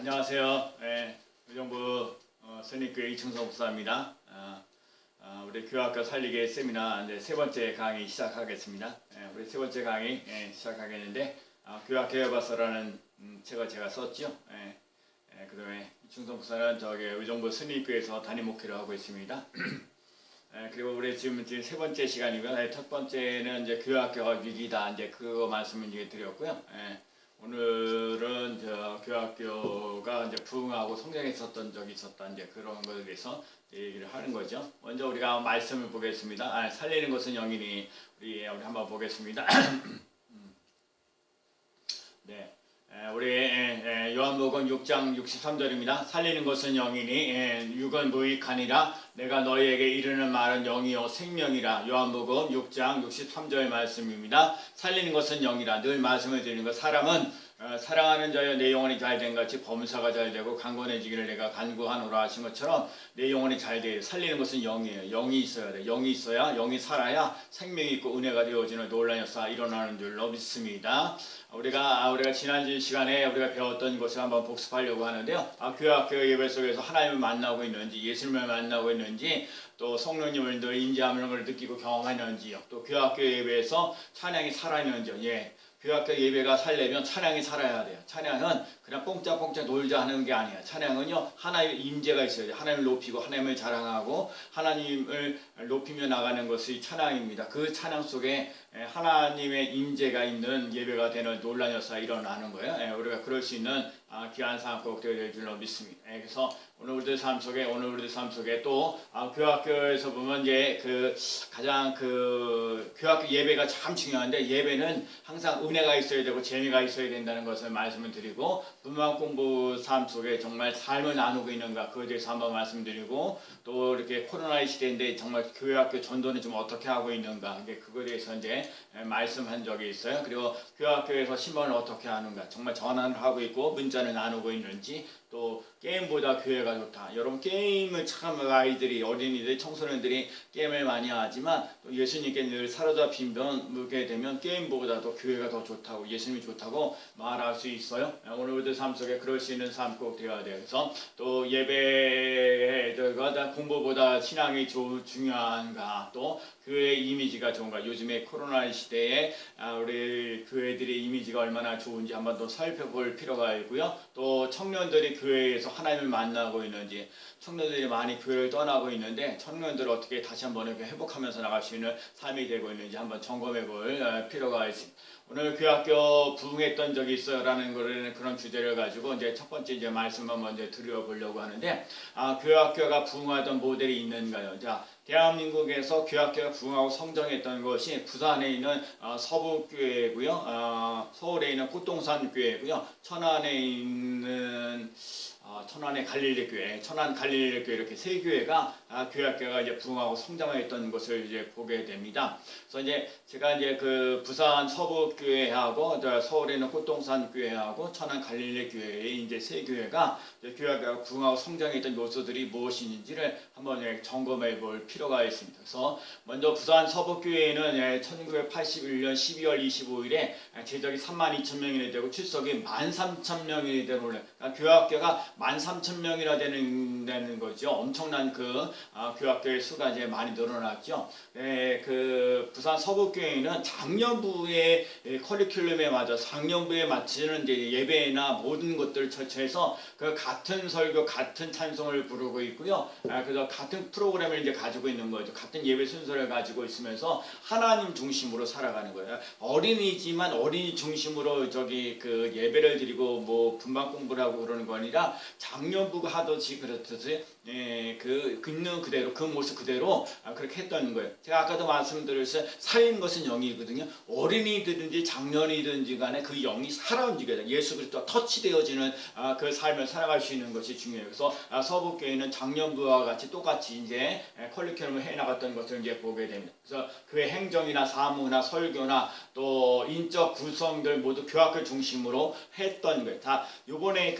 안녕하세요. 의정부 선립교회 이충성 목사입니다. 우리 교학교 살리기 세미나 이제 세 번째 강의 시작하겠습니다. 우리 세 번째 강의 시작하겠는데 교학개혁화서라는 책을 제가 썼죠. 그다음에 이충성 목사는 저기 의정부 선립교회에서 담임 목회를 하고 있습니다. 그리고 우리 지금 세 번째 시간이고요. 첫 번째는 이제 교학교가 위기다 이제 그거 말씀을 이제 드렸고요. 오늘은 교학교가 이제 부흥하고 성장했었던 적이 있었다 이제 그런 것에 대해서 얘기를 하는 거죠. 먼저 우리가 말씀을 보겠습니다. 살리는 것은 영이니 우리 한번 보겠습니다. 네. 우리 요한복음 6장 63절입니다. 살리는 것은 영이니 육은 무익하니라 내가 너희에게 이르는 말은 영이요 생명이라. 요한복음 6장 63절 말씀입니다. 살리는 것은 영이라. 늘 말씀을 드리는 것. 사람은 사랑하는 자여 내 영혼이 잘된 같이 범사가 잘되고 강건해지기를 내가 간구하노라 하신 것처럼 내 영혼이 잘돼요. 살리는 것은 영이에요. 영이 있어야 돼. 영이 있어야 영이 살아야 생명이 있고 은혜가 되어지는 놀라운 역사가 일어나는 줄로 믿습니다. 우리가 지난 시간에 우리가 배웠던 것을 한번 복습하려고 하는데요. 교학교 예배 속에서 하나님을 만나고 있는지, 예수님을 만나고 있는지, 또 성령님을 늘 인지하는 걸 느끼고 경험하는지요. 또 교학교 예배에서 찬양이 살아있는지요. 교학교 예배가 살려면 찬양이 살아야 돼요. 찬양은 그냥 뽕짝뽕짝 놀자 하는 게 아니에요. 찬양은요, 하나님의 임재가 있어야 돼요. 하나님을 높이고 하나님을 자랑하고 하나님을 높이며 나가는 것이 찬양입니다. 그 찬양 속에 하나님의 임재가 있는 예배가 되는 놀라운 역사가 일어나는 거예요. 우리가 그럴 수 있는 귀한 삶 꼭 되어질 줄로 믿습니다. 그래서 오늘 우리들 삶 속에 또 교학교에서 보면 이제 가장 교학교 예배가 참 중요한데, 예배는 항상 은혜가 있어야 되고 재미가 있어야 된다는 것을 말씀을 드리고, 문방 공부 삶 속에 정말 삶을 나누고 있는가 그에 대해서 한번 말씀드리고, 또 이렇게 코로나의 시대인데 정말 교학교 전도는 좀 어떻게 하고 있는가 그거에 대해서 이제 말씀한 적이 있어요. 그리고 교학교에서 신방을 어떻게 하는가, 정말 전환을 하고 있고 문자를 나누고 있는지, 또 게임보다 교회가 좋다. 여러분, 게임을 참 아이들이, 어린이들, 청소년들이 게임을 많이 하지만 또 예수님께 늘 사로잡히게 되면 게임보다도 교회가 더 좋다고, 예수님이 좋다고 말할 수 있어요. 오늘 우리들 삶 속에 그럴 수 있는 삶 꼭 되어야 돼요. 그래서 또 예배가 공부보다 신앙이 중요한가, 또 교회의 이미지가 좋은가. 요즘에 코로나 시대에 우리 교회들의 이미지가 얼마나 좋은지 한번 더 살펴볼 필요가 있고요. 또 청년들이 교회에서 하나님을 만나고 있는지, 청년들이 많이 교회를 떠나고 있는데 청년들을 어떻게 다시 한번 회복하면서 나갈 수 있는 삶이 되고 있는지 한번 점검해 볼 필요가 있습니다. 오늘 교학교 부흥했던 적이 있어요 라는 그런 주제를 가지고 이제 첫 번째 이제 말씀을 먼저 드려보려고 하는데, 교학교가 부흥하던 모델이 있는가요? 자, 대한민국에서 교학교가 부흥하고 성장했던 것이 부산에 있는 서북교회고요, 서울에 있는 꽃동산교회고요, 천안에 있는 천안의 갈릴리교회, 천안 갈릴리교회, 이렇게 세 교회가 교학교가 이제 부흥하고 성장했던 것을 이제 보게 됩니다. 그래서 이제 제가 이제 부산 서북교회하고 서울에 있는 꽃동산교회하고 천안 갈릴리교회의 이제 세 교회가 교학교가 부흥하고 성장했던 요소들이 무엇인지를 한번 점검해 볼 필요가 있습니다. 그래서 먼저 부산 서북교회는 1981년 12월 25일에 제적이 32,000명이 되고 출석이 13,000명이 되는 올라. 그러니까 교학교가 13,000명이나 되는 거죠. 엄청난 교학교의 수가 이제 많이 늘어났죠. 부산 서북교회는 작년부의 커리큘럼에 맞아 작년부에 맞추는 이제 예배나 모든 것들을 처치해서 같은 설교, 같은 찬송을 부르고 있고요. 그래서 같은 프로그램을 이제 가지고 있는 거죠. 같은 예배 순서를 가지고 있으면서 하나님 중심으로 살아가는 거예요. 어린이지만 어린이 중심으로 예배를 드리고 뭐 분방 공부를 하고 그러는 거 아니라 작년부가 하듯이 그렇듯이 있는 그대로 그 모습 그대로 그렇게 했던 거예요. 제가 아까도 말씀드렸어요. 살린 것은 영이거든요. 어린이든지 작년이든지 간에 그 영이 살아 움직여야 돼요. 예수 그리스도와 터치되어지는 그 삶을 살아갈 수 있는 것이 중요해요. 그래서 서북교회는 작년부와 같이 똑같이 이제 커리큘럼을 해나갔던 것을 이제 보게 됩니다. 그래서 교회 행정이나 사무나 설교나 또 인적 구성들 모두 교학교 중심으로 했던 거예요. 다 요번에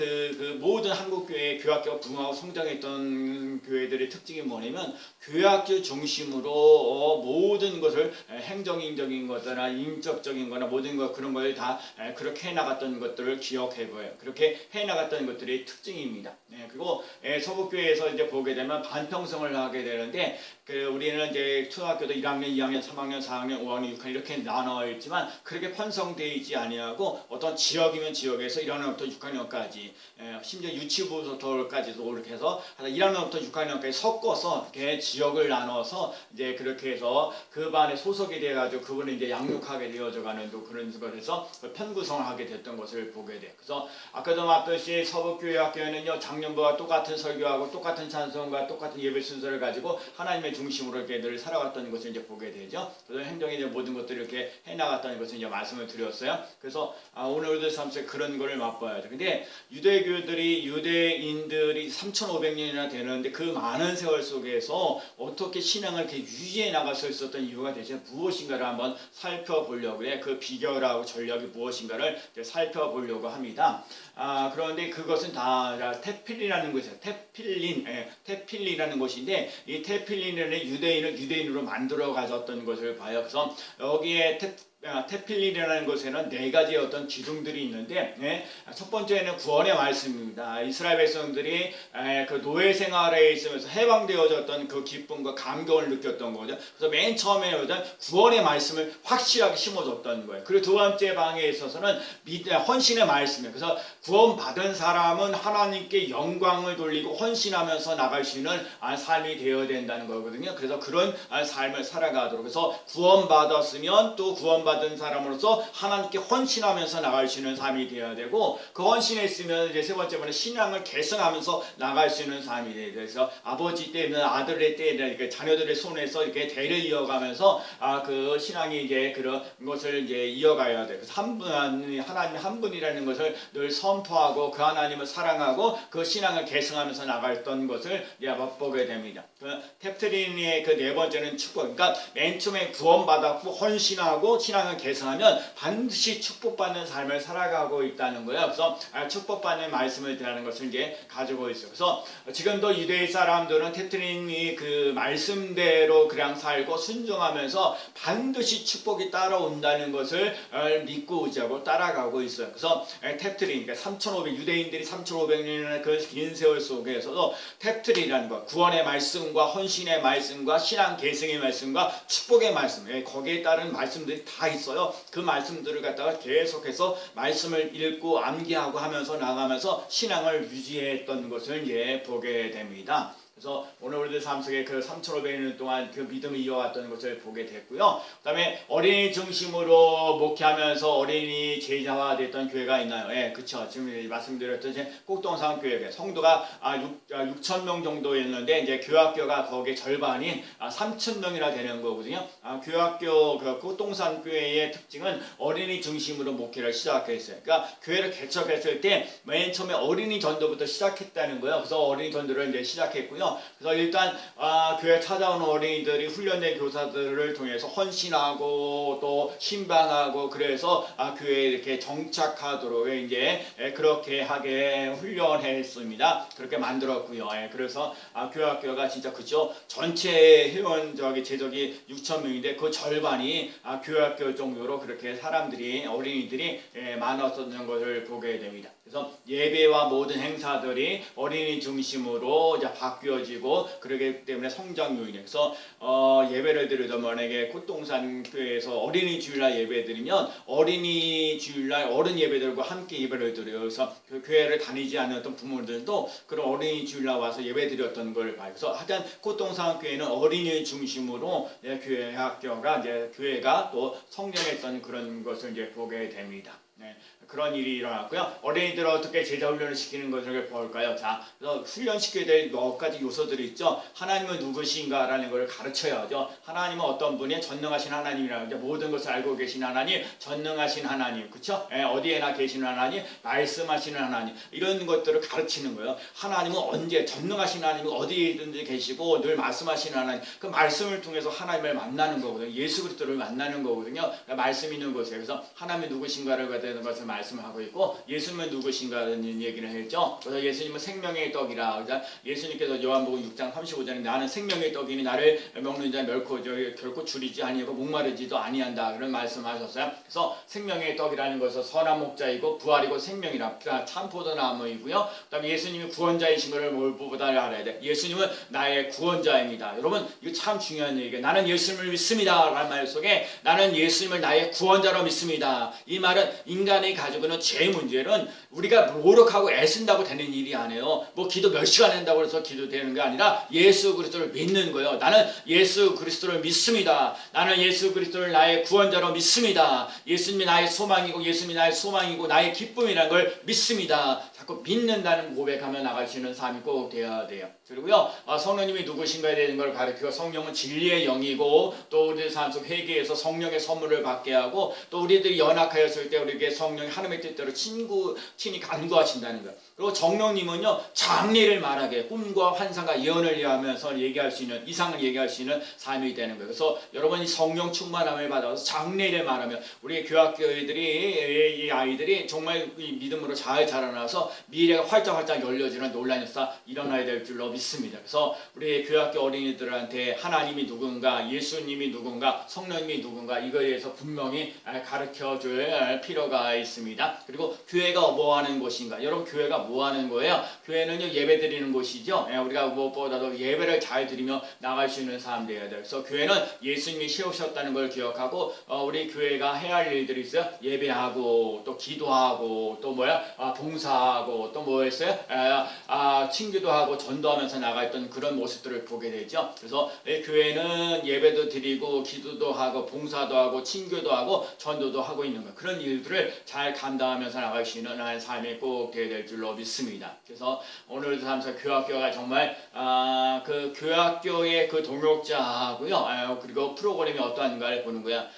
모든 한국교회 교학교가 부흥하고 성장했던 어떤 교회들의 특징이 뭐냐면 교회학교 중심으로 모든 것을 행정적인 것이나 인적적인 거나 모든 것 그런 걸 다 그렇게 해나갔던 것들을 기억해봐요. 그렇게 해나갔던 것들이 특징입니다. 그리고 서북교회에서 이제 보게 되면 반평성을 하게 되는데 우리는 이제 초등학교도 1학년, 2학년, 3학년, 4학년, 5학년, 6학년 이렇게 나눠 있지만 그렇게 편성되어 있지 아니하고 어떤 지역이면 지역에서 1학년부터 6학년까지 심지어 유치부부터까지도 이렇게 해서 1학년부터 6학년까지 섞어서 이렇게 지역을 나눠서 이제 그렇게 해서 그 반에 소속이 돼가지고 그분을 이제 양육하게 되어져가는 또 그런 것에서 편구성을 하게 됐던 것을 보게 돼요. 그래서 아까도 말했듯이 서북교회학교에는요 작년부와 똑같은 설교하고 똑같은 찬송과 똑같은 예배 순서를 가지고 하나님의 중심으로 이렇게 늘 살아왔던 것을 이제 보게 되죠. 그래서 행정의 이제 모든 것들을 이렇게 해나갔다는 것을 이제 말씀을 드렸어요. 그래서 오늘도 삶속에 그런 거를 맛봐야죠. 근데 유대인들이 3,500년이나 되는데 그 많은 세월 속에서 어떻게 신앙을 이렇게 유지해 나갈 수 있었던 이유가 대체 무엇인가를 한번 살펴보려고 해요. 그 비결하고 전략이 무엇인가를 살펴보려고 합니다. 그런데 그것은 다 테필이라는 것이에요. 테필린이라는 것인데 이 테필린은 유대인을 유대인으로 만들어 가졌던 것을 봐요. 그래서 여기에 테필린이라는 것에는 네 가지의 어떤 기둥들이 있는데 첫 번째는 구원의 말씀입니다. 이스라엘 백성들이 그 노예 생활에 있으면서 해방되어졌던 그 기쁨과 감격을 느꼈던 거죠. 그래서 맨 처음에 구원의 말씀을 확실하게 심어줬던 거예요. 그리고 두 번째 방에 있어서는 헌신의 말씀이에요. 그래서 구원받은 사람은 하나님께 영광을 돌리고 헌신하면서 나갈 수 있는 삶이 되어야 된다는 거거든요. 그래서 그런 삶을 살아가도록 그래서 구원받았으면 또 구원받은 사람으로서 하나님께 헌신하면서 나갈 수 있는 삶이 되어야 되고 그 헌신에 있으면 이제 세 번째 번에 신앙을 계승하면서 나갈 수 있는 삶이 돼야 돼요. 그래서 아버지 때는 아들의 때는 자녀들의 손에서 이렇게 대를 이어가면서 그 신앙이 이제 그런 것을 이제 이어가야 돼요. 그래서 하나님 한 분이라는 것을 늘 선포하고 그 하나님을 사랑하고 그 신앙을 계승하면서 나갔던 것을 맛보게 됩니다. 탭트린의 그 네 번째는 축복. 그러니까 맨 처음에 구원받았고 헌신하고 신앙을 계승하면 반드시 축복받는 삶을 살아가고 있다는 거예요. 그래서 축복받는 말씀을 드리는 것을 이제 가지고 있어요. 그래서 지금도 유대인 사람들은 탭트린이 그 말씀대로 그냥 살고 순종하면서 반드시 축복이 따라온다는 것을 믿고 의지하고 따라가고 있어요. 그래서 탭트린, 그러니까 3,500 유대인들이 3,500년의 그 긴 세월 속에서도 탭트린이라는 것, 구원의 말씀과 헌신의 말씀과 신앙 계승의 말씀과 축복의 말씀, 거기에 따른 말씀들이 다 있어요. 그 말씀들을 갖다가 계속해서 말씀을 읽고 암기하고 하면서 나가면서 신앙을 유지했던 것을 이제 보게 됩니다. 그래서 오늘 우리들 삶 속에 그 3,500년 동안 그 믿음을 이어왔던 것을 보게 됐고요. 그 다음에 어린이 중심으로 목회하면서 어린이 제자화 됐던 교회가 있나요? 그쵸. 지금 말씀드렸던 꼭동산 교회 성도가 6,000명 정도였는데 이제 교학교가 거기에 절반인 3,000명이나 되는 거거든요. 교학교 그 꼭동산 교회의 특징은 어린이 중심으로 목회를 시작했어요. 그러니까 교회를 개척했을 때 맨 처음에 어린이 전도부터 시작했다는 거예요. 그래서 어린이 전도를 이제 시작했고요. 그래서 일단 교회 찾아온 어린이들이 훈련된 교사들을 통해서 헌신하고 또 신방하고 그래서 교회에 이렇게 정착하도록 이제 그렇게 하게 훈련했습니다. 그렇게 만들었고요. 그래서 교학교가 진짜 그죠. 전체 회원적이 제적이 6,000명인데 그 절반이 교학교 정도로 그렇게 사람들이 어린이들이 많았던 것을 보게 됩니다. 그래서 예배와 모든 행사들이 어린이 중심으로 이제 바뀌어지고 그러기 때문에 성장 요인이에요. 그래서 예배를 드리던 만약에 꽃동산 교회에서 어린이 주일날 예배 드리면 어린이 주일날 어른 예배들과 함께 예배를 드려요. 그래서 그 교회를 다니지 않았던 부모들도 그런 어린이 주일날 와서 예배 드렸던 걸 봐요. 그래서 하여튼 꽃동산 교회는 어린이 중심으로 교회 학교가 이제 교회가 또 성장했던 그런 것을 이제 보게 됩니다. 그런 일이 일어났고요. 어린이들을 어떻게 제자 훈련을 시키는 것을 볼까요? 자, 그래서 훈련시켜야 될 몇 가지 요소들이 있죠. 하나님은 누구신가라는 걸 가르쳐야죠. 하나님은 어떤 분이 전능하신 하나님이라는 거죠. 모든 것을 알고 계신 하나님, 전능하신 하나님, 그렇죠? 어디에나 계신 하나님, 말씀하시는 하나님 이런 것들을 가르치는 거예요. 하나님은 언제 전능하신 하나님은 어디든지 계시고 늘 말씀하시는 하나님, 그 말씀을 통해서 하나님을 만나는 거거든요. 예수 그리스도를 만나는 거거든요. 말씀 있는 곳에 그래서 하나님이 누구신가를 되는 것을 말씀하고 있고 예수님은 누구신가라는 얘기를 했죠. 그래서 예수님은 생명의 떡이라. 예수님께서 요한복음 6장 35절에 나는 생명의 떡이니 나를 먹는 자 결코 줄이지 아니하고 목마르지도 아니한다 그런 말씀하셨어요. 그래서 생명의 떡이라는 것은 선한 목자이고 부활이고 생명이라. 참포도나무이고요. 그다음에 예수님이 구원자이신 것을 무엇보다 알아야 돼. 예수님은 나의 구원자입니다. 여러분 이거 참 중요한 얘기예요. 나는 예수님을 믿습니다 라는 말 속에 나는 예수님을 나의 구원자로 믿습니다. 이 말은 인간이 가지고 있는 죄 문제는 우리가 노력하고 애쓴다고 되는 일이 아니에요. 뭐 기도 몇 시간 한다고 해서 기도되는 게 아니라 예수 그리스도를 믿는 거예요. 나는 예수 그리스도를 믿습니다. 나는 예수 그리스도를 나의 구원자로 믿습니다. 예수님이 나의 소망이고 예수님이 나의 소망이고 나의 기쁨이라는 걸 믿습니다. 자꾸 믿는다는 고백하며 나갈 수 있는 삶이 꼭 되어야 돼요. 그리고요 성령님이 누구신가에 대한 걸 가르치고 성령은 진리의 영이고 또 우리들 삶 속 회개에서 성령의 선물을 받게 하고 또 우리들이 연약하였을 때 우리에게 성령이 하나님의 뜻대로 친히 간구하신다는 거예요. 그리고 정령님은요 장래를 말하게 꿈과 환상과 예언을 얘기하면서 얘기할 수 있는 이상을 얘기할 수 있는 삶이 되는 거예요. 그래서 여러분이 성령 충만함을 받아서 장래를 말하며 우리 교학교회들이 이 아이들이 정말 이 믿음으로 잘 자라나서 미래가 활짝활짝 열려지는 놀라운 역사 일어나야 될 줄로 믿습니다. 그래서 우리 교학교 어린이들한테 하나님이 누군가 예수님이 누군가 성령님이 누군가 이거에 대해서 분명히 가르쳐줄 필요가 있습니다. 그리고 교회가 뭐 하는 곳인가? 여러분 교회가 뭐 하는 거예요? 교회는요 예배 드리는 곳이죠. 우리가 무엇보다도 예배를 잘 드리며 나갈 수 있는 사람 되어야 돼요. 그래서 교회는 예수님이 세우셨다는 걸 기억하고 우리 교회가 해야 할 일들이 있어요. 예배하고 또 기도하고 또 봉사하고 또 뭐였어요? 친교도 하고 전도하면서 나갔던 그런 모습들을 보게 되죠. 그래서 교회는 예배도 드리고 기도도 하고 봉사도 하고 친교도 하고 전도도 하고 있는 거 그런 일들을 잘 감당하면서 나갈 수 있는 삶이 꼭 되어야 될 줄로 믿습니다. 그래서 오늘도 하면서 교학교가 정말 그 교학교의 그 동역자하고요 그리고 프로그램이 어떠한가를 보는 거야.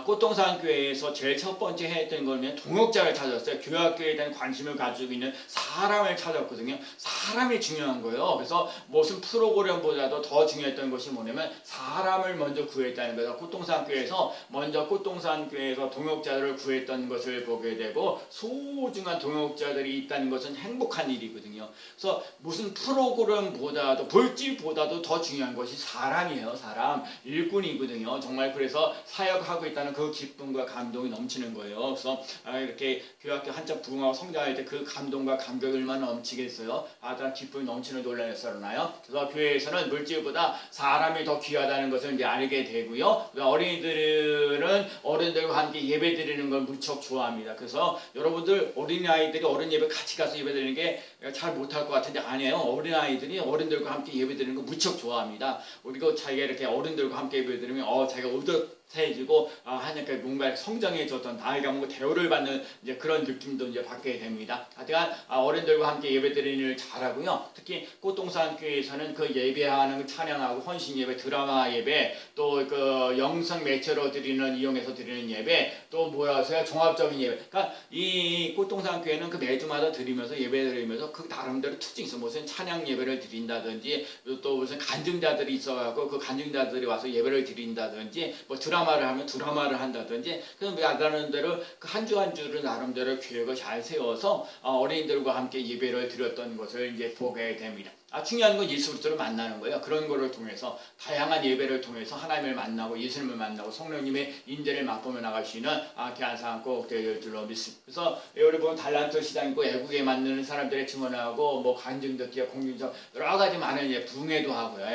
꽃동산 교회에서 제일 첫 번째 했던 거는 동역자를 찾았어요. 교학교에 대한 관심을 가지고 있는 사람을 찾았거든요. 사람이 중요한 거예요. 그래서 무슨 프로그램보다도 더 중요했던 것이 뭐냐면 사람을 먼저 구했다는 거예요. 꽃동산 교회에서 먼저 꽃동산 교회에서 동역자를 구했던 것을 보게 되고 소중한 동역자들이 있다는 것은 행복한 일이거든요. 그래서 무슨 프로그램보다도 물질보다도 더 중요한 것이 사람이에요. 사람 일꾼이거든요. 정말 그래서 사역하고 있다는 그 기쁨과 감동이 넘치는 거예요. 그래서 이렇게 교학교 한참 부흥하고 성장할 때 그 감동과 감격이 얼마나 넘치겠어요. 아주 기쁨이 넘치는 논란이 일어나요. 그래서 교회에서는 물질보다 사람이 더 귀하다는 것을 이제 알게 되고요. 어린이들은 어른들과 함께 예배 드리는 걸 무척 좋아합니다. 그래서 여러분들 어린아이들이 어른 예배 같이 가서 예배 드리는 게 잘 못할 것 같은데 아니에요. 어린아이들이 어른들과 함께 예배 드리는 거 무척 좋아합니다. 그리고 자기가 이렇게 어른들과 함께 예배 드리면 자기가 의젓해지고 하니까 뭔가 성장해졌던 나이가 뭔가 대우를 받는 이제 그런 느낌도 이제 받게 됩니다. 하여간 어른들과 함께 예배 드리는 일 잘하고요. 특히 꽃동산 교회에서는 그 예배하는 찬양하고 헌신 예배, 드라마 예배, 또 그 영상 매체로 이용해서 드리는 예배, 또 종합적인 예배. 그러니까 이 꽃동산 교회는 그 매주마다 드리면서 예배 드리면서 그 나름대로 특징이 있어. 무슨 찬양 예배를 드린다든지 또 무슨 간증자들이 있어갖고 그 간증자들이 와서 예배를 드린다든지 뭐 드라마를 하면 드라마를 한다든지 그래서 나름대로 그 한 주 한 주를 나름대로 계획을 잘 세워서 어린이들과 함께 예배를 드렸던 것을 이제 보게 됩니다. 중요한 건 예수 그리스도를 만나는 거예요. 그런 거를 통해서 다양한 예배를 통해서 하나님을 만나고 예수님을 만나고 성령님의 인재를 맛보며 나갈 수 있는 귀한 삶 꼭 될 줄로 믿습니다. 그래서 여기 보면 달란트 시장 있고 애국에 만드는 사람들의 증언하고 뭐 간증 듣기, 공중적 여러 가지 많은 부흥회도 하고요.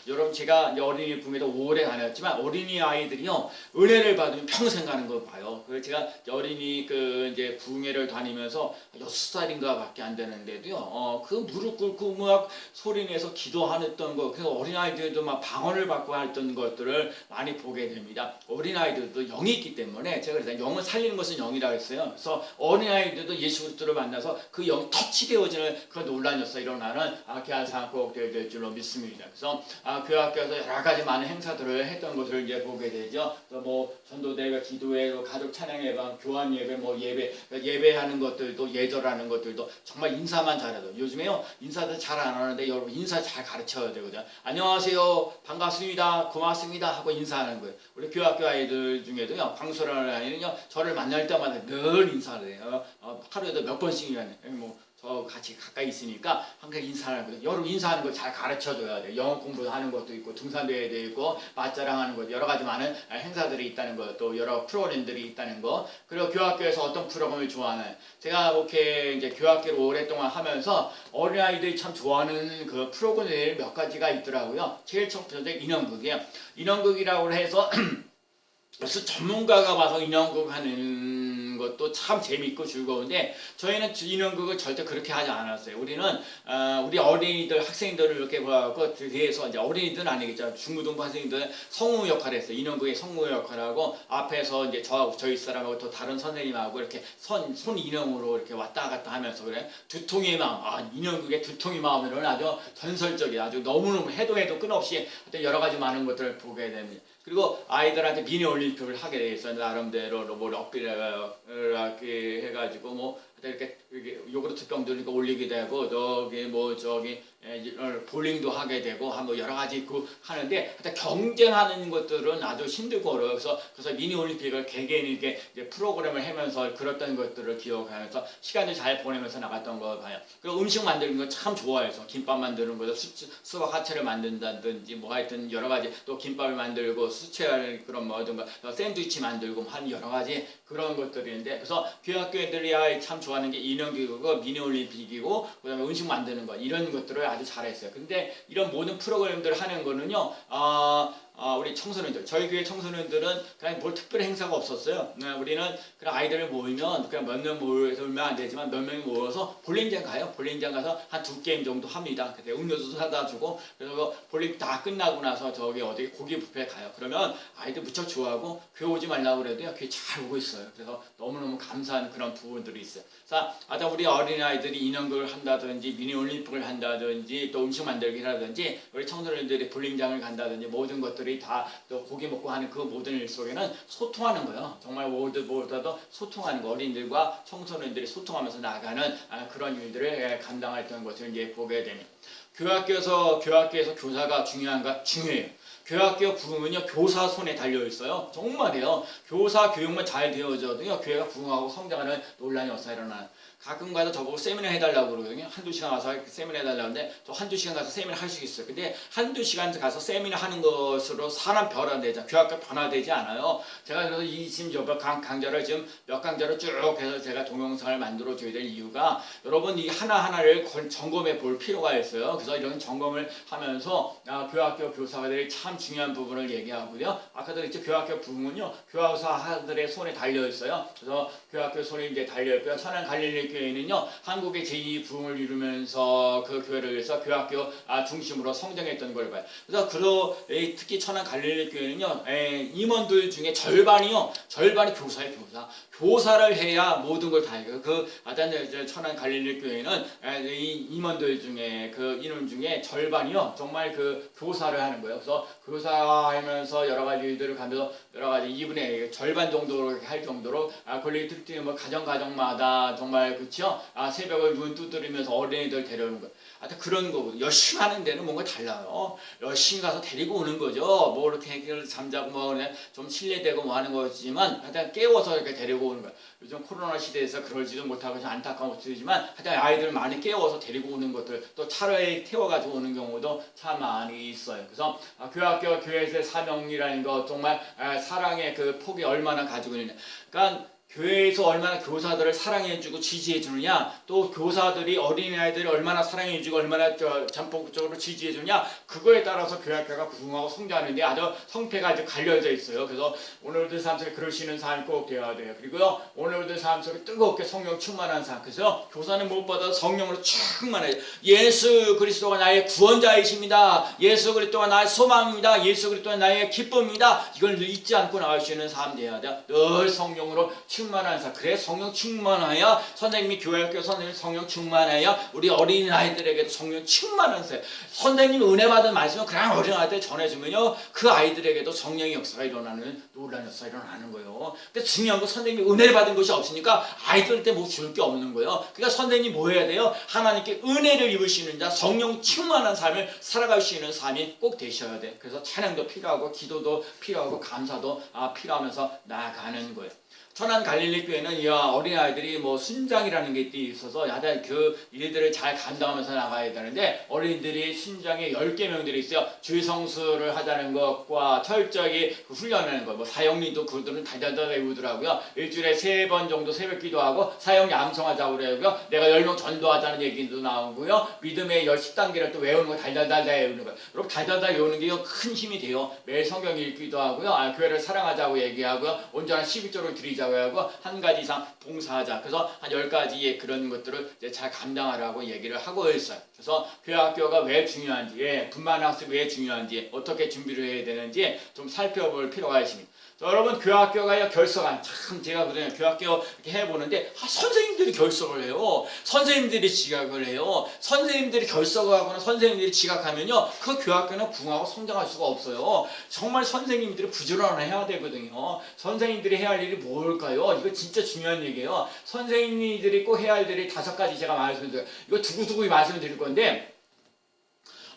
여러분 제가 어린이 부흥회도 오래 다녔지만 어린이 아이들이요 은혜를 받으면 평생 가는 거 봐요. 그래서 제가 어린이 이제 부흥회를 다니면서 6살인가밖에 안 되는데도요 그 무릎 꿇고 막 소리내서 기도하던 거, 그래서 어린아이들도 막 방언을 받고 했던 것들을 많이 보게 됩니다. 어린아이들도 영이 있기 때문에 제가 그래서 영을 살리는 것은 영이라고 했어요. 그래서 어린아이들도 예수 그리스도를 만나서 그 영이 터치되어지는 그 논란이 일어나는 귀한 삶 꼭 될 줄로 믿습니다. 그래서 교학교에서 여러 가지 많은 행사들을 했던 것을 이제 보게 되죠. 그래서 뭐 전도대회, 기도회, 가족 찬양 예방, 교환 예배, 예배하는 것들도 예절하는 것들도 정말 인사만 잘해도 요즘에요 인사도 잘 인사를 안 하는데 여러분 인사 잘 가르쳐야 되거든요. 안녕하세요, 반갑습니다, 고맙습니다 하고 인사하는 거예요. 우리 교학교 아이들 중에도요, 광수라는 아이는요, 저를 만날 때마다 늘 인사를 해요. 하루에도 몇 번씩이나 저 같이 가까이 있으니까 항상 인사를 하거든요. 여러분 인사하는 걸 잘 가르쳐줘야 돼요. 영어 공부도 하는 것도 있고 등산대회도 있고 맞자랑하는 것, 여러 가지 많은 행사들이 있다는 것, 또 여러 프로그램들이 있다는 것. 그리고 교학교에서 어떤 프로그램을 좋아하나요? 제가 이렇게 이제 교학교를 오랫동안 하면서 어린아이들이 참 좋아하는 그 프로그램이 몇 가지가 있더라고요. 제일 첫 번째 인형극이에요. 인형극이라고 해서 무슨 전문가가 와서 인형극 하는 것도 참 재밌고 즐거운데 저희는 인형극을 절대 그렇게 하지 않았어요. 우리는 우리 어린이들 학생들을 이렇게 보고 뒤에서 이제 어린이들은 아니겠죠. 중고등부 학생들은 성우 역할을 했어요. 인형극의 성우 역할하고 앞에서 이제 저희 사람하고 또 다른 선생님하고 이렇게 손 인형으로 이렇게 왔다 갔다 하면서 그래 두통의 마음, 인형극의 두통의 마음으로는 아주 전설적이에요. 아주 너무너무 해도 끝없이 여러 가지 많은 것들을 보게 됩니다. 그리고 아이들한테 미니 올림픽을 하게 돼 있어요. 나름대로 뭐 럭비를 해가지고 이렇게 요구르트 병들 이렇게 올리게 되고 저기 볼링도 하게 되고 한번 여러 가지 하는데 경쟁하는 것들은 아주 힘들고 어려워요. 그래서 미니 올림픽을 개개인 이렇게 프로그램을 하면서 그랬던 것들을 기억하면서 시간을 잘 보내면서 나갔던 거 봐요. 그리고 음식 만드는 거 참 좋아해서 김밥 만드는 거도 수박 하체를 만든다든지 하여튼 여러 가지 또 김밥을 만들고 수채 그런 뭐든가 샌드위치 만들고 한 여러 가지 그런 것들인데 그래서 교학교 애들이 참 좋아하는 게 인형기구고 미니 올림픽이고 그다음에 음식 만드는 거 이런 것들을 아주 잘했어요. 근데 이런 모든 프로그램들을 하는 거는요. 우리 청소년들, 저희 교회 청소년들은 그냥 뭘 특별한 행사가 없었어요. 우리는 그냥 아이들을 모이면 그냥 몇 명 모이면 안 되지만 몇 명이 모여서 볼링장 가요. 볼링장 가서 한 2게임 정도 합니다. 그때 음료수 사다 주고 그래서 볼링 다 끝나고 나서 저기 어디 고기 뷔페 가요. 그러면 아이들 무척 좋아하고 교회 오지 말라고 그래도요. 교회 잘 오고 있어요. 그래서 너무너무 감사한 그런 부분들이 있어요. 그래서 우리 어린아이들이 인형극을 한다든지 미니 올림픽을 한다든지 또 음식 만들기를 하든지 우리 청소년들이 볼링장을 간다든지 모든 것들이 다 또 고기 먹고 하는 그 모든 일 속에는 소통하는 거예요. 정말 무엇보다도 소통하는 거, 어린이들과 청소년들이 소통하면서 나가는 그런 일들을 감당했던 것을 이제 보게 됩니다. 교학교에서 교사가 중요해요. 교학교 부흥은요 교사 손에 달려 있어요. 정말이에요. 교사 교육만 잘 되어져도요 교회가 부흥하고 성장하는 논란이 없어 일어나요. 가끔 가서 저보고 세미나 해달라고 그러거든요. 한두 시간 와서 세미나 해달라고 하는데 저 한두 시간 가서 세미나 할 수 있어요. 근데 한두 시간 가서 세미나 하는 것으로 사람 변화되지, 교학교 변화되지 않아요. 제가 그래서 지금 강좌를 지금 몇 강좌를 쭉 해서 제가 동영상을 만들어 줘야 될 이유가 여러분 이 하나하나를 점검해 볼 필요가 있어요. 그래서 이런 점검을 하면서 교학교 교사들이 참 중요한 부분을 얘기하고요. 아까도 했죠. 교학교 부흥은요 교사들의 손에 달려 있어요. 그래서 교학교 손에 이제 달려 있고요. 천안 갈릴리 교회는요 한국의 제2 부흥을 이루면서 그 교회를 위해서 교학교 중심으로 성장했던 걸 봐요. 그래서 특히 천안 갈릴리 교회는요 임원들 중에 절반이 교사예요. 교사를 해야 모든 걸 다 해요. 천안 갈릴리 교회는 이 임원들 중에 그 인원 중에 절반이요 정말 그 교사를 하는 거예요. 그래서 교사하면서 여러 가지 일들을 가면서 여러 가지 2분의 절반 정도로 할 정도로 권리 뭐 가정마다 정말 그렇죠. 새벽을 눈 두드리면서 어린이들 데려오는 거. 그런 거고 열심히 하는 데는 뭔가 달라요. 열심히 가서 데리고 오는 거죠. 뭐 이렇게 잠자고 뭐 그냥 좀 실례되고 뭐 하는 거지만 하여튼 깨워서 이렇게 데리고 오는 거예요. 요즘 코로나 시대에서 그러지도 못하고 좀 안타까운 것이지만 하여튼 아이들 많이 깨워서 데리고 오는 것들 또 차로에 태워가지고 오는 경우도 참 많이 있어요. 그래서 교학교 교회에서의 사명이라는 거 정말 사랑의 그 폭이 얼마나 가지고 있느냐. 그러니까 교회에서 얼마나 교사들을 사랑해주고 지지해주느냐, 또 교사들이 어린아이들을 얼마나 사랑해주고 얼마나 전폭적으로 지지해주냐, 그거에 따라서 교학교가 부흥하고 성장하는데 아주 성패가 아주 갈려져 있어요. 그래서 오늘들 삶 속에 그러시는 삶이 꼭 되어야 돼요. 그리고요 오늘들 삶 속에 뜨겁게 성령 충만한 삶. 그래서 교사는 무엇보다 성령으로 충만해요. 예수 그리스도가 나의 구원자이십니다. 예수 그리스도가 나의 소망입니다. 예수 그리스도가 나의 기쁨입니다. 이걸 잊지 않고 나갈 수 있는 삶 되어야 돼요. 늘 성령으로 충만한 삶. 그래 성령 충만하여 선생님이 교회학교 선생님 성령 충만하여 우리 어린아이들에게도 성령 충만한 삶. 선생님이 은혜 받은 말씀을 그냥 어린아이들 전해주면요 그 아이들에게도 성령의 역사가 일어나는 놀라운 역사가 일어나는 거예요. 근데 중요한 건 선생님이 은혜를 받은 것이 없으니까 아이들한테 뭐 줄 게 없는 거예요. 그러니까 선생님이 뭐 해야 돼요? 하나님께 은혜를 입으시는 자, 성령 충만한 삶을 살아갈 수 있는 삶이 꼭 되셔야 돼. 그래서 찬양도 필요하고 기도도 필요하고 감사도 필요하면서 나아가는 거예요. 천안 갈릴리 교회는 이 어린아이들이 뭐 순장이라는 게 있어서 야단 그 일들을 잘 감당하면서 나가야 되는데 어린이들이 순장에 10개명들이 있어요. 주의 성수를 하자는 것과 철저히 훈련하는 것, 뭐 사형리도 그들은 달달달 외우더라고요. 일주일에 3번 정도 새벽 기도하고 사형 양성하자고 그래고요. 내가 10명 전도하자는 얘기도 나오고요. 믿음의 10단계를 또 외우는 거 달달달 외우는 거. 여러분 달달달 외우는 게 큰 힘이 돼요. 매일 성경 읽기도 하고요. 교회를 사랑하자고 얘기하고요. 온전한 11조를 드리자고 하고 한 가지 이상 봉사하자. 그래서 한 10가지의 그런 것들을 이제 잘 감당하라고 얘기를 하고 있어요. 그래서 교회학교가 왜 중요한지, 분만학습이 왜 중요한지, 어떻게 준비를 해야 되는지 좀 살펴볼 필요가 있습니다. 여러분 교회학교가 결석한 참 제가 그래요. 교회학교 이렇게 해보는데 선생님들이 결석을 해요. 선생님들이 지각을 해요. 선생님들이 결석을 하거나 선생님들이 지각하면요 그 교회학교는 부흥하고 성장할 수가 없어요. 정말 선생님들이 부지런해야 되거든요. 선생님들이 해야 할 일이 뭘까요? 이거 진짜 중요한 얘기예요. 선생님들이 꼭 해야 할 일이 5가지 제가 말씀드려요. 이거 두고두고 말씀을 드릴 건데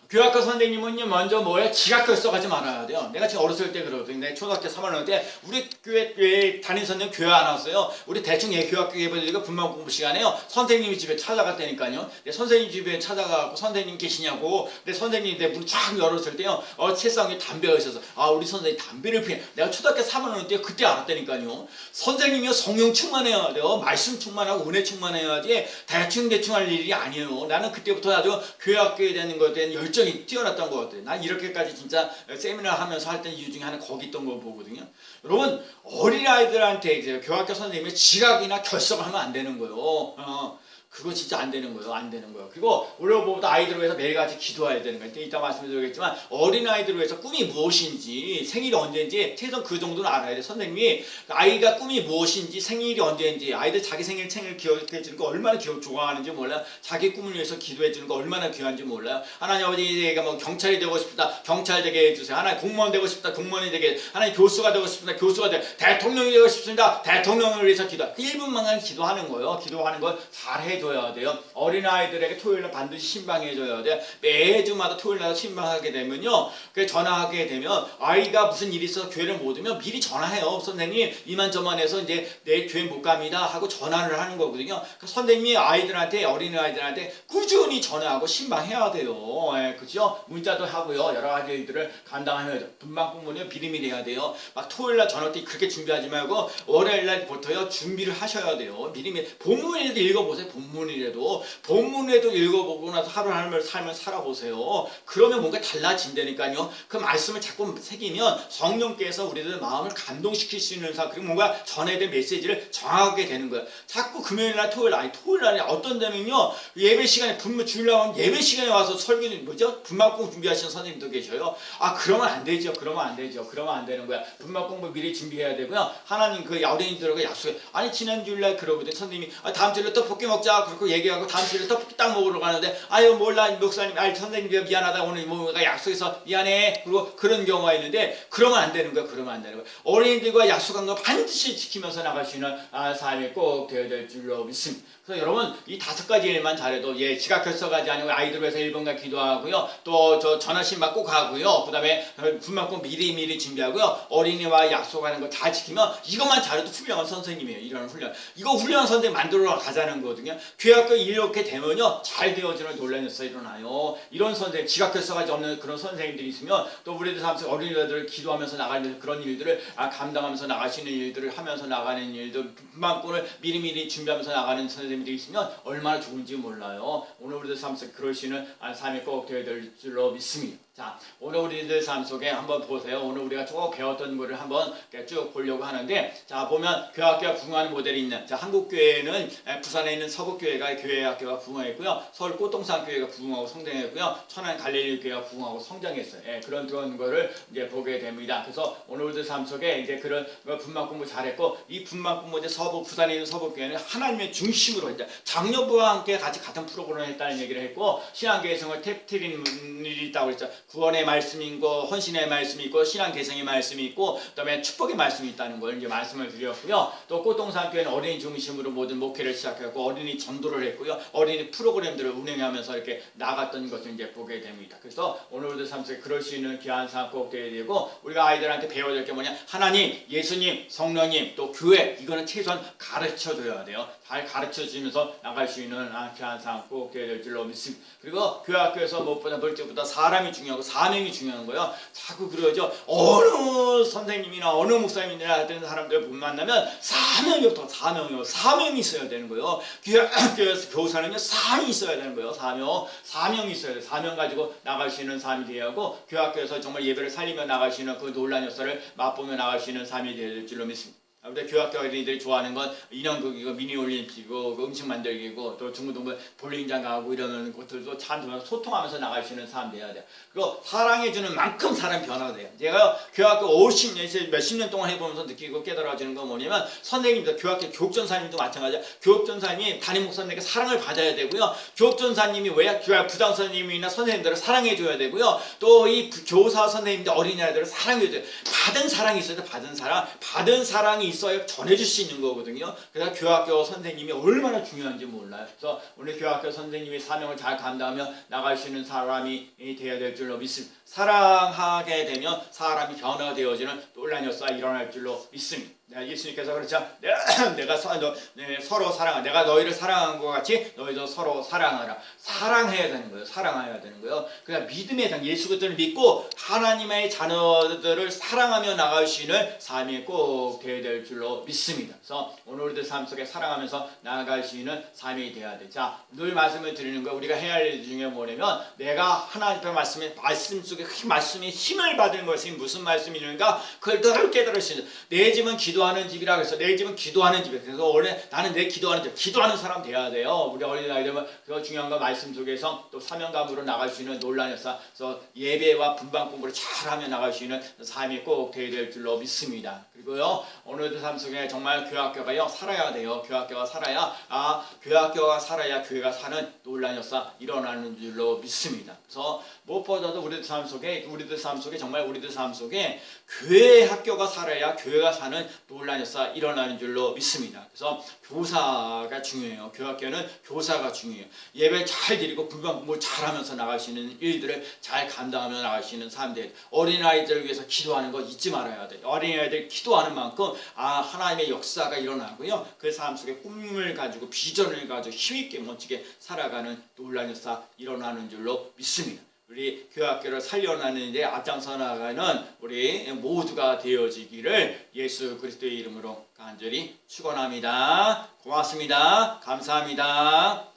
교학과 선생님은요 먼저 뭐예요? 지각 결석하지 말아야 돼요. 내가 지금 어렸을 때 그러거든요. 내가 초등학교 3학년 때 우리 교회 담임 선생님 교회 안 왔어요. 우리 대충 교학교 예배드리고 분만 공부 시간에요. 선생님이 집에 찾아갔다니까요. 선생님 집에 찾아가고 선생님 계시냐고. 근데 선생님이 내 문 쫙 열었을 때요. 책상에 담배가 있어서 우리 선생님 담배를 피해. 내가 초등학교 3학년 때 그때 알았다니까요. 선생님이요 성령 충만해야 돼요. 말씀 충만하고 은혜 충만해야지 대충 할 일이 아니에요. 나는 그때부터 아주 교학교에 대한 것에 대한 열정이 뛰어났던 것 같아요. 난 이렇게까지 진짜 세미나 하면서 할 때 이유 중에 하나 거기 있던 거 보거든요. 여러분 어린아이들한테 이제 교학교 선생님이 지각이나 결석을 하면 안 되는 거예요. 그거 진짜 안 되는 거예요. 안 되는 거예요. 그리고 우리보다 아이들을 위해서 매일같이 기도해야 되는 거예요. 이따 말씀드리겠지만 어린아이들을 위해서 꿈이 무엇인지 생일이 언제인지 최소한 그 정도는 알아야 돼. 선생님이 아이가 꿈이 무엇인지 생일이 언제인지 아이들 자기 생일 기억해 주는 거 얼마나 좋아하는지 몰라요. 자기 꿈을 위해서 기도해 주는 거 얼마나 귀한지 몰라요. 하나님 아버지 내가 뭐 경찰이 되고 싶다. 경찰 되게 해주세요. 하나님 공무원 되고 싶다. 공무원이 되게 하나님 교수가 되고 싶다. 교수가 되고 대통령이 되고 싶습니다. 대통령을 위해서 기도 1분만 기도하는 거예요. 기도하는 걸 잘해 줘야 돼요. 어린아이들에게 토요일날 반드시 신방해줘야 돼요. 매주마다 토요일날 신방하게 되면요. 전화하게 되면 아이가 무슨 일이 있어서 교회를 못 오면 미리 전화해요. 선생님 이만저만 해서 이제 내일 교회 못 갑니다 하고 전화를 하는 거거든요. 선생님이 아이들한테 어린아이들한테 꾸준히 전화하고 신방해야 돼요. 그죠? 문자도 하고요. 여러 가지 일들을 감당하면서 분방 공부는 미리미리 해야 돼요. 막 토요일날 저녁 때 그렇게 준비하지 말고 월요일날부터요 준비를 하셔야 돼요. 미리미리 본문이라도 읽어보세요. 본문에도 읽어보고 나서 하루하루 삶을 살아보세요. 그러면 뭔가 달라진다니까요. 그 말씀을 자꾸 새기면 성령께서 우리들 마음을 감동시킬 수 있는 삶 그리고 뭔가 전해야 될 메시지를 정하게 되는 거예요. 자꾸 금요일날 토요일날 어떤 데는요 예배 시간에 주일날 예배 시간에 와서 설교 분막 공부 준비하시는 선생님도 계셔요. 그러면 안 되죠. 그러면 안 되는 거야. 분막 공부 미리 준비해야 되고요. 하나님 그 어린이들하고 약속해. 지난 주일날 그러거든. 선생님이 다음 주일에 떡볶이 먹자. 그렇게 얘기하고 다음 주일에 떡볶이 딱 먹으러 가는데 몰라 목사님 선생님 미안하다 오늘 뭐가 약속해서 미안해. 그리고 그런 경우가 있는데 그러면 안 되는 거야. 어린이들과 약속한 거 반드시 지키면서 나갈 수 있는 삶이 꼭 되어야 될 줄로 믿습니다. 그래서 여러분 이 5가지 일만 잘해도 지각 결석하지 아니고 아이들 위해서 1분간 기도하고요. 또 전화신 받고 가고요. 그 다음에 분만고 미리 준비하고요. 어린이와 약속하는 거 잘 지키면 이것만 잘해도 훌륭한 선생님이에요. 이런 훈련. 이거 훌륭한 선생님 만들어 가자는 거거든요. 교회학교 이렇게 되면요. 잘 되어지는 논란이 일어나요. 이런 선생님, 지각 결석하지 없는 그런 선생님들이 있으면 또 우리들 삶에서 어린이들을 기도하면서 나가는 그런 일들을 감당하면서 나가시는 일들을 하면서 나가는 일들 분만권을 미리미리 준비하면서 나가는 선생님들이 있으면 얼마나 좋은지 몰라요. 오늘 우리들 삶에서 그럴 수 있는 삶이 꼭 되어야 될 줄로 믿습니다. 자, 오늘 우리들 삶 속에 한번 보세요. 오늘 우리가 쭉 배웠던 거를 한번 쭉 보려고 하는데, 자, 보면 교회학교가 부흥하는 모델이 있는, 자, 한국교회는 부산에 있는 서북교회가 교회학교가 부흥했고요. 서울 꽃동산교회가 부흥하고 성장했고요. 천안 갈릴리교회가 부흥하고 성장했어요. 그런 거를 이제 보게 됩니다. 그래서 오늘 우리들 삶 속에 이제 그런 분만 공부 잘했고, 이 분만 공부 이제 부산에 있는 서북교회는 하나님의 중심으로 이제 장로부와 함께 같이 같은 프로그램을 했다는 얘기를 했고, 신앙개성을 터뜨린 있다고 그랬죠. 구원의 말씀이 있고 헌신의 말씀이 있고 신앙 개성의 말씀이 있고 그다음에 축복의 말씀이 있다는 걸 이제 말씀을 드렸고요. 또 꽃동산교회는 어린이 중심으로 모든 목회를 시작했고 어린이 전도를 했고요. 어린이 프로그램들을 운영하면서 이렇게 나갔던 것을 이제 보게 됩니다. 그래서 오늘도 삶 속에 그럴 수 있는 귀한 삶 꼭 되어야 되고 우리가 아이들한테 배워야 될 게 뭐냐? 하나님, 예수님, 성령님, 또 교회 이거는 최소한 가르쳐 줘야 돼요. 잘 가르쳐 주면서 나갈 수 있는 귀한 삶 꼭 되어야 될 줄로 믿습니다. 그리고 교회학교에서 무엇보다 물질보다 사람이 중요하고 사명이 중요한 거예요. 자꾸 그러죠. 어느 선생님이나 어느 목사님이나 하여튼 사람들 만나면 사명이 없다. 사명이 있어야 되는 거예요. 교회에서 교사는요 사명이 있어야 되는 거예요. 사명이 있어야 돼요. 사명 가지고 나갈 수 있는 삶이 되어야 하고 교회학교에서 정말 예배를 살리며 나갈 수 있는 그 놀라운 역사를 맛보며 나갈 수 있는 삶이 되어야 될 줄로 믿습니다. 우리 교학교 어린이들이 좋아하는 건 인형극이고 미니올림픽이고 음식 만들기고 또 중고등부 볼링장 가고 이러는 것들도 참 소통하면서 나갈 수 있는 사람 돼야 돼요. 그리고 사랑해주는 만큼 사람 변화가 돼요. 제가 교학교 50년, 몇십 년 동안 해보면서 느끼고 깨달아지는 건 뭐냐면 선생님들, 교학교 교육전사님도 마찬가지야. 교육전사님이 담임 목사님에게 사랑을 받아야 되고요. 교육전사님이 왜 부장 선생님이나 선생님들을 사랑해줘야 되고요. 또 이 교사 선생님들 어린이들을 사랑해줘야 돼요. 받은 사랑이 있어야 돼. 받은 사랑이 있어야 전해줄 수 있는 거거든요. 그래서 교학교 선생님이 얼마나 중요한지 몰라요. 그래서 우리 교학교 선생님이 사명을 잘 감당하며 나갈 수 있는 사람이 되어야 될 줄로 믿습니다. 사랑하게 되면 사람이 변화되어지는 놀라운 역사가 일어날 줄로 믿습니다. 예수님께서 그렇죠. 내가 서로 사랑하. 내가 너희를 사랑한 것 같이 너희도 서로 사랑하라. 사랑해야 되는 거예요. 사랑해야 되는 거예요. 그냥 믿음의 당 예수 그리스도를 믿고 하나님의 자녀들을 사랑하며 나갈 수 있는 삶이 꼭 되어야 될 줄로 믿습니다. 그래서 오늘 우리들 삶 속에 사랑하면서 나아갈 수 있는 삶이 되어야 돼. 자, 늘 말씀을 드리는 거 우리가 해야 할 일 중에 뭐냐면 내가 하나님의 말씀 속에 말씀의 힘을 받은 것이 무슨 말씀이는가 그걸 늘 깨달을 수 있는. 내 집은 기도하는 집이라 그래서 내 집은 기도하는 집이에요. 그래서 원래 나는 내 기도하는 집, 기도하는 사람 돼야 돼요. 우리 어린 아이들은 그 중요한 거 말씀 속에서 또 사명감으로 나갈 수 있는 놀라운 역사. 그래서 예배와 분방 공부를 잘하며 나갈 수 있는 삶이 꼭 되어야 될 줄로 믿습니다. 그리고요 오늘도 삶 속에 정말 교회학교가요 살아야 돼요. 교회학교가 살아야 교회가 사는 놀라운 역사 일어나는 줄로 믿습니다. 그래서 무엇보다도 우리들 삶 속에 정말 우리들 삶 속에 교회 학교가 살아야 교회가 사는 놀라운 역사 일어나는 줄로 믿습니다. 그래서 교사가 중요해요. 교학교는 교사가 중요해요. 예배 잘 드리고 분방 공부 잘하면서 나갈 수 있는 일들을 잘 감당하며 나갈 수 있는 사람들. 어린아이들을 위해서 기도하는 거 잊지 말아야 돼요. 어린아이들 기도하는 만큼 하나님의 역사가 일어나고요. 그 삶 속에 꿈을 가지고 비전을 가지고 힘있게 멋지게 살아가는 놀라운 역사 일어나는 줄로 믿습니다. 우리 교학교를 살려나가는 데 앞장서 나가는 우리 모두가 되어지기를 예수 그리스도의 이름으로 간절히 축원합니다. 고맙습니다. 감사합니다.